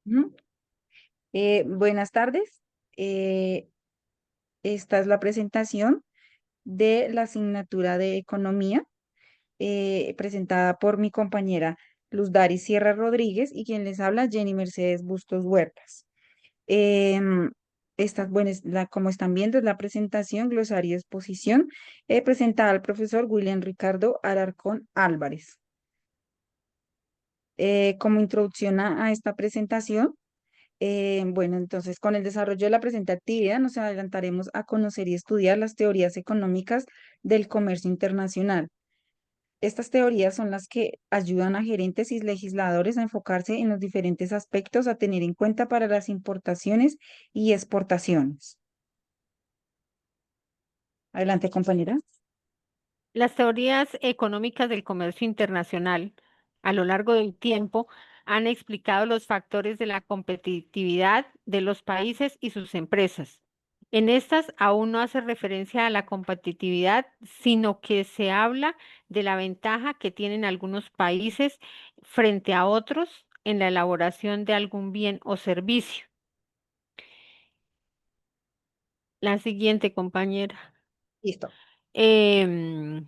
Ujú. Buenas tardes. Eh, Esta es la presentación de la asignatura de Economía, presentada por mi compañera Luz Dari Sierra Rodríguez y quien les habla, Jenny Mercedes Bustos Huertas. Em, bueno, como están viendo, es la presentación, glosario y exposición, presentada al profesor William Ricardo Alarcón Álvarez. Como introducción a esta presentación, bueno, entonces con el desarrollo de la presente actividad nos adelantaremos a conocer y estudiar las teorías económicas del comercio internacional. Estas teorías son las que ayudan a gerentes y legisladores a enfocarse en los diferentes aspectos a tener en cuenta para las importaciones y exportaciones. Adelante, compañera. Las teorías económicas del comercio internacional a lo largo del tiempo han explicado los factores de la competitividad de los países y sus empresas. En estas aún no hace referencia a la competitividad, sino que se habla de la ventaja que tienen algunos países frente a otros en la elaboración de algún bien o servicio. La siguiente, compañera. Listo. Em,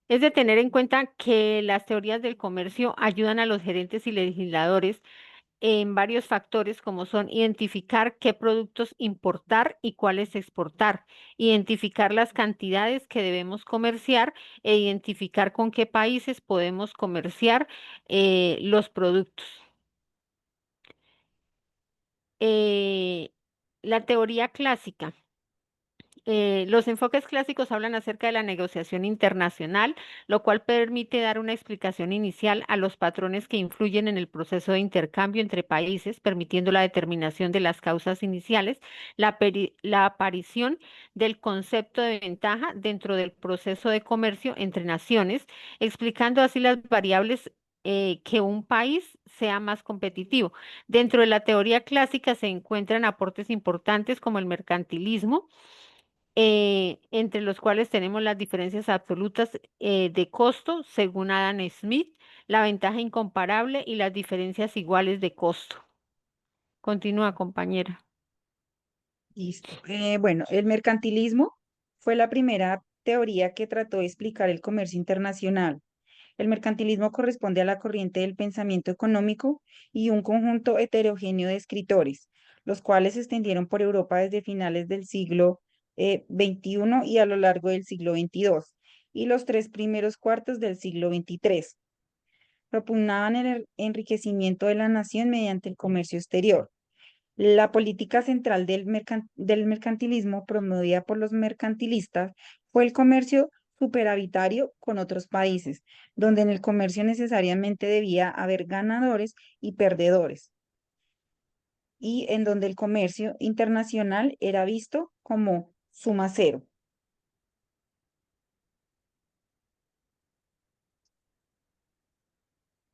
Es de tener en cuenta que las teorías del comercio ayudan a los gerentes y legisladores en varios factores como son identificar qué productos importar y cuáles exportar, identificar las cantidades que debemos comerciar e identificar con qué países podemos comerciar los productos. Eh, la teoría clásica. Los enfoques clásicos hablan acerca de la negociación internacional, lo cual permite dar una explicación inicial a los patrones que influyen en el proceso de intercambio entre países, permitiendo la determinación de las causas iniciales, la aparición del concepto de ventaja dentro del proceso de comercio entre naciones, explicando así las variables que un país sea más competitivo. Dentro de la teoría clásica se encuentran aportes importantes como el mercantilismo, entre los cuales tenemos las diferencias absolutas de costo, según Adam Smith, la ventaja incomparable y las diferencias iguales de costo. Continúa, compañera. Listo. Bueno, el mercantilismo fue la primera teoría que trató de explicar el comercio internacional. El mercantilismo corresponde a la corriente del pensamiento económico y un conjunto heterogéneo de escritores, los cuales se extendieron por Europa desde finales del siglo XXI y a lo largo del siglo XXII y los tres primeros cuartos del siglo XXIII. Propugnaban el enriquecimiento de la nación mediante el comercio exterior. La política central del mercantilismo, promovida por los mercantilistas, fue el comercio superavitario con otros países, donde en el comercio necesariamente debía haber ganadores y perdedores, y en donde el comercio internacional era visto como suma cero.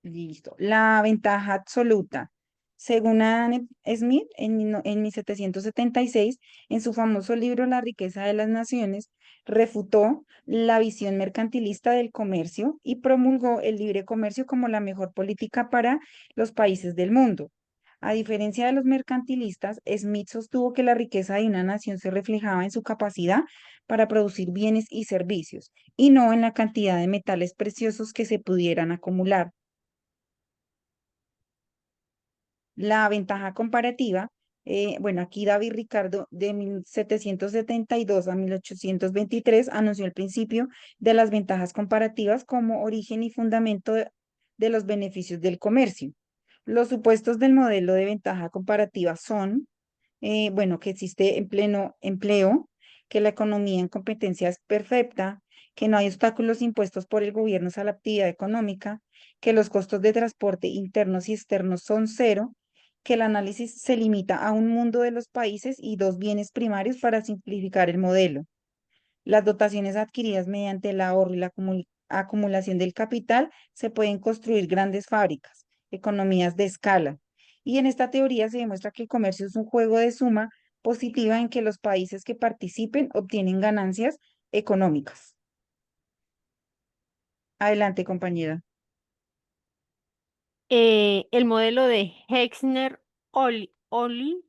Listo. La ventaja absoluta. Según Adam Smith, en 1776, en su famoso libro La riqueza de las naciones, refutó la visión mercantilista del comercio y promulgó el libre comercio como la mejor política para los países del mundo. A diferencia de los mercantilistas, Smith sostuvo que la riqueza de una nación se reflejaba en su capacidad para producir bienes y servicios, y no en la cantidad de metales preciosos que se pudieran acumular. La ventaja comparativa, bueno, aquí David Ricardo de 1772 a 1823 anunció el principio de las ventajas comparativas como origen y fundamento de los beneficios del comercio. Los supuestos del modelo de ventaja comparativa son, bueno, que existe en pleno empleo, que la economía en competencia es perfecta, que no hay obstáculos impuestos por el gobierno a la actividad económica, que los costos de transporte internos y externos son cero, que el análisis se limita a un mundo de los países y dos bienes primarios para simplificar el modelo. Las dotaciones adquiridas mediante el ahorro y la acumulación del capital se pueden construir grandes fábricas, economías de escala. Y en esta teoría se demuestra que el comercio es un juego de suma positiva en que los países que participen obtienen ganancias económicas. Adelante, compañera. El modelo de Hexner Olin,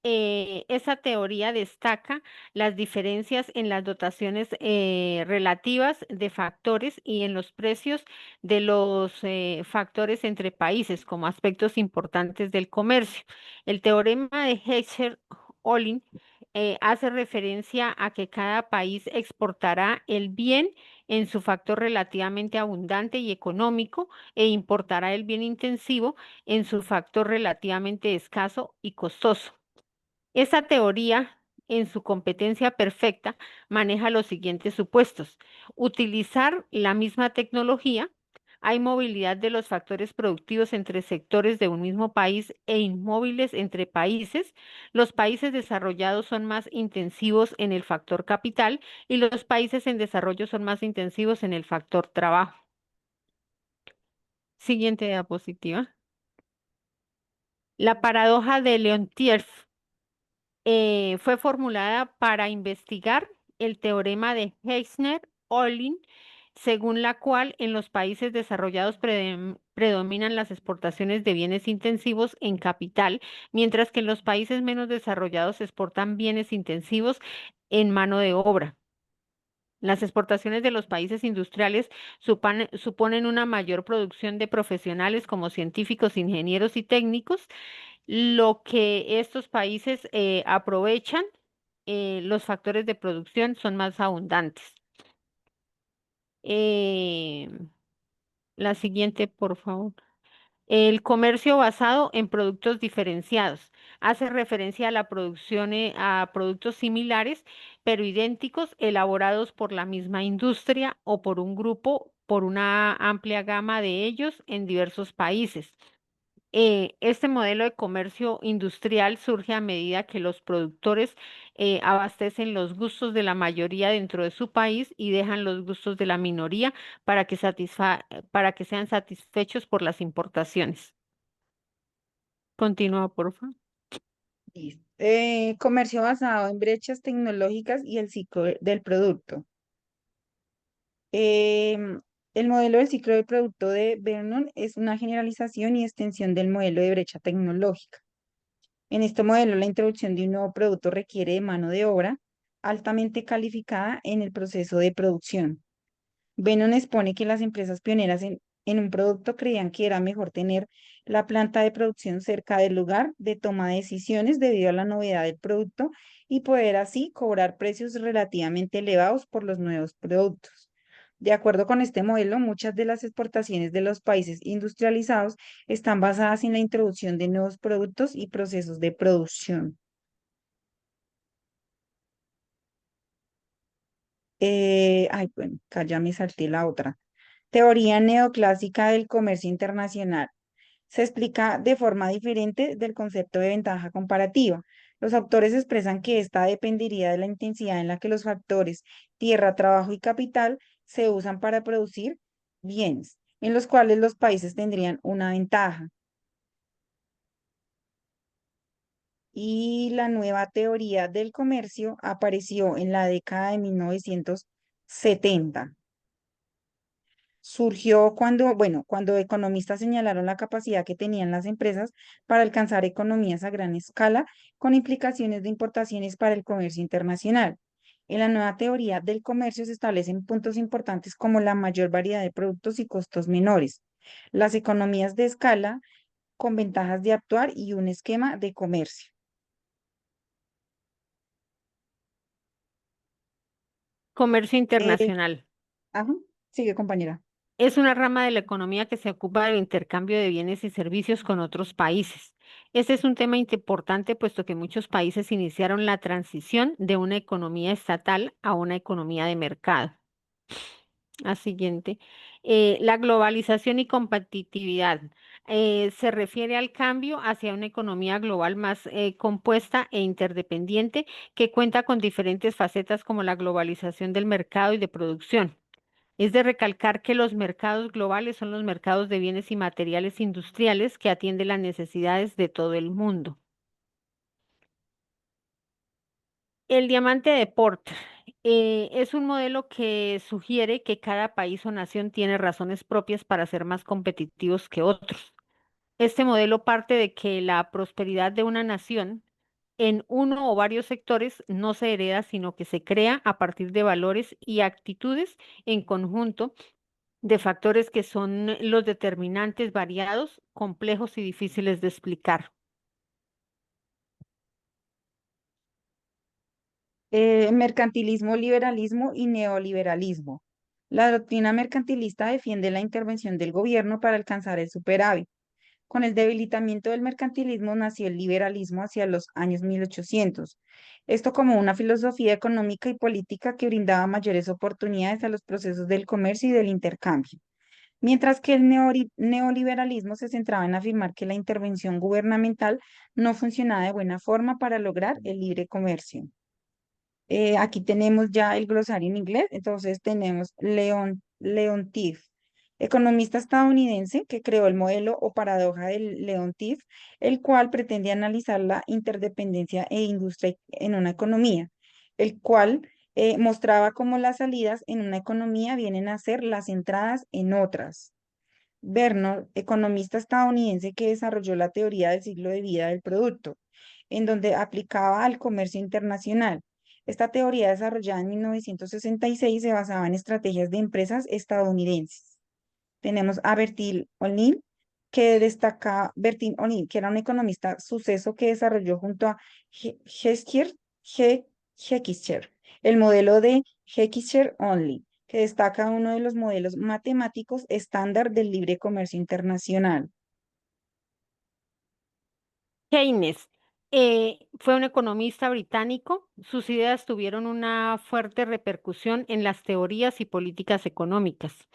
esa teoría destaca las diferencias en las dotaciones relativas de factores y en los precios de los factores entre países como aspectos importantes del comercio. El teorema de Heckscher-Ohlin hace referencia a que cada país exportará el bien en su factor relativamente abundante y económico e importará el bien intensivo en su factor relativamente escaso y costoso. Esa teoría, en su competencia perfecta, maneja los siguientes supuestos. Utilizar la misma tecnología. Hay movilidad de los factores productivos entre sectores de un mismo país e inmóviles entre países. Los países desarrollados son más intensivos en el factor capital y los países en desarrollo son más intensivos en el factor trabajo. Siguiente diapositiva. La paradoja de Leontief fue formulada para investigar el teorema de Heisner-Ohlin, según la cual en los países desarrollados predominan las exportaciones de bienes intensivos en capital, mientras que en los países menos desarrollados se exportan bienes intensivos en mano de obra. Las exportaciones de los países industriales suponen una mayor producción de profesionales como científicos, ingenieros y técnicos, lo que estos países aprovechan, los factores de producción son más abundantes. Eh, la siguiente, por favor. El comercio basado en productos diferenciados hace referencia a la producción a productos similares, pero idénticos, elaborados por la misma industria o por un grupo, por una amplia gama de ellos en diversos países. Este modelo de comercio industrial surge a medida que los productores abastecen los gustos de la mayoría dentro de su país y dejan los gustos de la minoría para que sean satisfechos por las importaciones. Continúa, por favor. Listo. Comercio basado en brechas tecnológicas y el ciclo del producto. Em, el modelo del ciclo del producto de Vernon es una generalización y extensión del modelo de brecha tecnológica. En este modelo, la introducción de un nuevo producto requiere de mano de obra altamente calificada en el proceso de producción. Vernon expone que las empresas pioneras en un producto creían que era mejor tener la planta de producción cerca del lugar de toma de decisiones debido a la novedad del producto y poder así cobrar precios relativamente elevados por los nuevos productos. De acuerdo con este modelo, muchas de las exportaciones de los países industrializados están basadas en la introducción de nuevos productos y procesos de producción. Bueno, acá ya me salté la otra. Teoría neoclásica del comercio internacional. Se explica de forma diferente del concepto de ventaja comparativa. Los autores expresan que esta dependería de la intensidad en la que los factores tierra, trabajo y capital se usan para producir bienes, en los cuales los países tendrían una ventaja. Y la nueva teoría del comercio apareció en la década de 1970. Surgió cuando economistas señalaron la capacidad que tenían las empresas para alcanzar economías a gran escala con implicaciones de importaciones para el comercio internacional. En la nueva teoría del comercio se establecen puntos importantes como la mayor variedad de productos y costos menores, las economías de escala con ventajas de actuar y un esquema de comercio. Comercio Eh, internacional. ajá, sigue compañera. Es una rama de la economía que se ocupa del intercambio de bienes y servicios con otros países. Este es un tema importante puesto que muchos países iniciaron la transición de una economía estatal a una economía de mercado. La siguiente. La globalización y competitividad. Se refiere al cambio hacia una economía global más compuesta e interdependiente que cuenta con diferentes facetas como la globalización del mercado y de producción. Es de recalcar que los mercados globales son los mercados de bienes y materiales industriales que atienden las necesidades de todo el mundo. El diamante de Porter es un modelo que sugiere que cada país o nación tiene razones propias para ser más competitivos que otros. Este modelo parte de que la prosperidad de una nación en uno o varios sectores no se hereda, sino que se crea a partir de valores y actitudes en conjunto de factores que son los determinantes variados, complejos y difíciles de explicar. Mercantilismo, liberalismo y neoliberalismo. La doctrina mercantilista defiende la intervención del gobierno para alcanzar el superávit. Con el debilitamiento del mercantilismo nació el liberalismo hacia los años 1800. Esto como una filosofía económica y política que brindaba mayores oportunidades a los procesos del comercio y del intercambio. Mientras que el neoliberalismo se centraba en afirmar que la intervención gubernamental no funcionaba de buena forma para lograr el libre comercio. Aquí tenemos ya el glosario en inglés, entonces tenemos Leontief, economista estadounidense que creó el modelo o paradoja del Leontief, el cual pretende analizar la interdependencia e industria en una economía, el cual mostraba cómo las salidas en una economía vienen a ser las entradas en otras. Vernon, economista estadounidense que desarrolló la teoría del ciclo de vida del producto, en donde aplicaba al comercio internacional. Esta teoría desarrollada en 1966 se basaba en estrategias de empresas estadounidenses. Tenemos a Bertil O'Neill, Bertil O'Neill, que era un economista suceso que desarrolló junto a Heckscher el modelo de Heckscher-Only, que destaca uno de los modelos matemáticos estándar del libre comercio internacional. Keynes fue un economista británico. Sus ideas tuvieron una fuerte repercusión en las teorías y políticas económicas.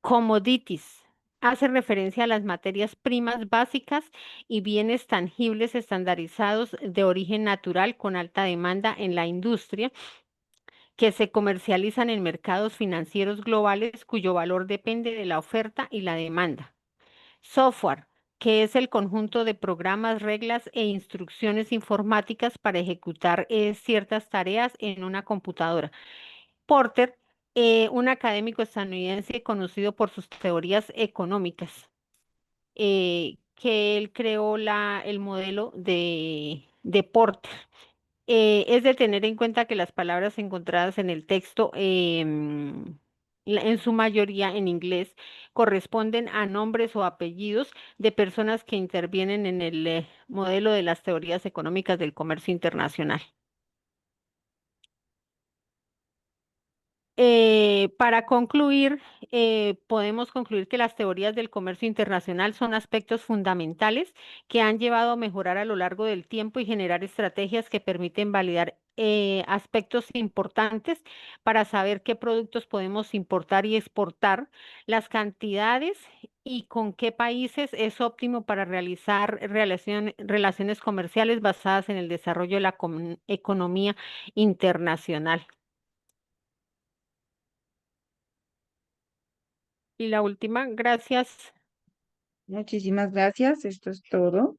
Commodities hace referencia a las materias primas básicas y bienes tangibles estandarizados de origen natural con alta demanda en la industria que se comercializan en mercados financieros globales cuyo valor depende de la oferta y la demanda. Software, que es el conjunto de programas, reglas e instrucciones informáticas para ejecutar ciertas tareas en una computadora. Porter, un académico estadounidense conocido por sus teorías económicas, que él creó el modelo de Porter. Es de tener en cuenta que las palabras encontradas en el texto, en su mayoría en inglés, corresponden a nombres o apellidos de personas que intervienen en el modelo de las teorías económicas del comercio internacional. Para concluir, podemos concluir que las teorías del comercio internacional son aspectos fundamentales que han llevado a mejorar a lo largo del tiempo y generar estrategias que permiten validar aspectos importantes para saber qué productos podemos importar y exportar, las cantidades y con qué países es óptimo para realizar relaciones comerciales basadas en el desarrollo de la economía internacional. Y la última, gracias. Muchísimas gracias, esto es todo.